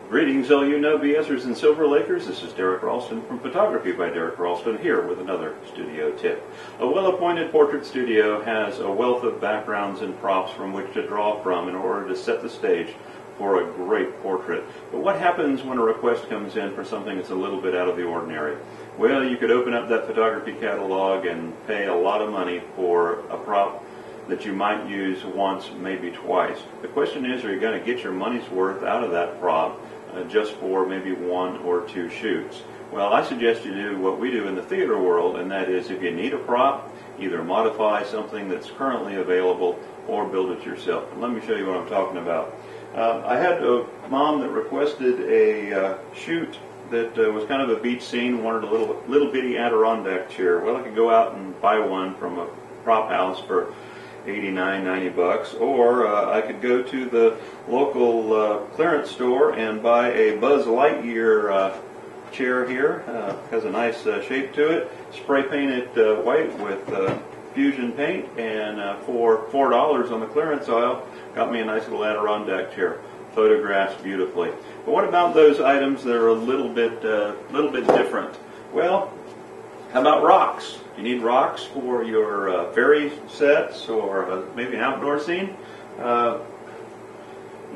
Greetings, all you no BSers and Silver Lakers. This is Derek Ralston from Photography by Derek Ralston, here with another studio tip. A well-appointed portrait studio has a wealth of backgrounds and props from which to draw from in order to set the stage for a great portrait. But what happens when a request comes in for something that's a little bit out of the ordinary? Well, you could open up that photography catalog and pay a lot of money for a prop that you might use once, maybe twice. The question is, are you going to get your money's worth out of that prop just for maybe one or two shoots? Well, I suggest you do what we do in the theater world, and that is, if you need a prop, either modify something that's currently available or build it yourself. And let me show you what I'm talking about. I had a mom that requested a shoot that was kind of a beach scene, wanted a little bitty Adirondack chair. Well, I could go out and buy one from a prop house for 89, 90 bucks, or I could go to the local clearance store and buy a Buzz Lightyear chair here. Has a nice shape to it. Spray paint it white with fusion paint, and for $4 on the clearance aisle, got me a nice little Adirondack chair. Photographs beautifully. But what about those items that are a little bit different? Well, how about rocks? You need rocks for your fairy sets or maybe an outdoor scene? Yeah,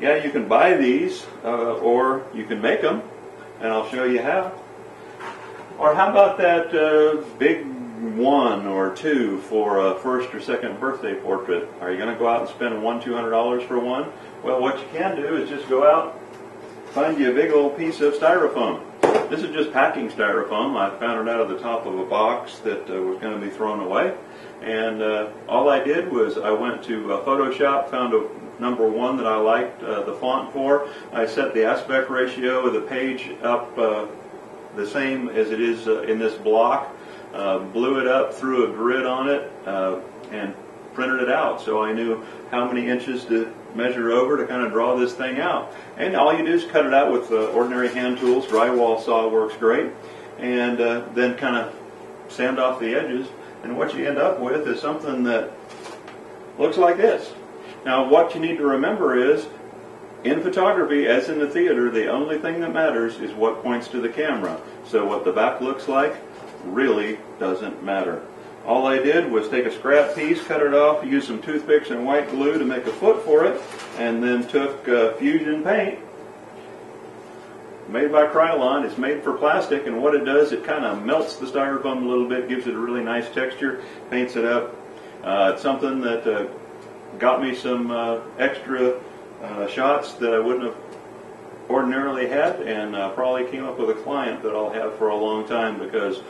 you can buy these or you can make them, and I'll show you how. Or how about that big one or two for a first or second birthday portrait? Are you going to go out and spend $200 for one? Well, what you can do is just go out, find you a big old piece of styrofoam. This is just packing styrofoam. I found it out of the top of a box that was going to be thrown away. And all I did was I went to Photoshop, found a #1 that I liked the font for. I set the aspect ratio of the page up the same as it is in this block, blew it up, threw a grid on it, and printed it out, so I knew how many inches to measure over to kind of draw this thing out. And all you do is cut it out with ordinary hand tools. Drywall saw works great, and then kind of sand off the edges, and what you end up with is something that looks like this. Now, what you need to remember is, in photography, as in the theater, the only thing that matters is what points to the camera. So what the back looks like really doesn't matter. All I did was take a scrap piece, cut it off, use some toothpicks and white glue to make a foot for it, and then took fusion paint, made by Krylon. It's made for plastic, and what it does, it kind of melts the styrofoam a little bit, gives it a really nice texture, paints it up. It's something that got me some extra shots that I wouldn't have ordinarily had, and probably came up with a client that I'll have for a long time, because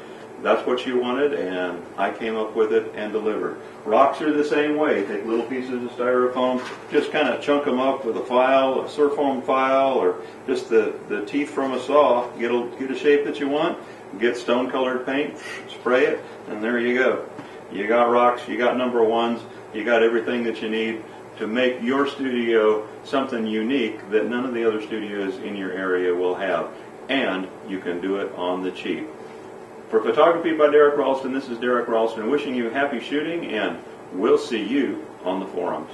that's what you wanted, and I came up with it and delivered. Rocks are the same way. Take little pieces of styrofoam, just kind of chunk them up with a file, a Surfoam file, or just the teeth from a saw. Get a shape that you want, get stone-colored paint, spray it, and there you go. You got rocks, you got #1s, you got everything that you need to make your studio something unique that none of the other studios in your area will have. And you can do it on the cheap. For Photography by Derek Ralston, this is Derek Ralston wishing you happy shooting, and we'll see you on the forums.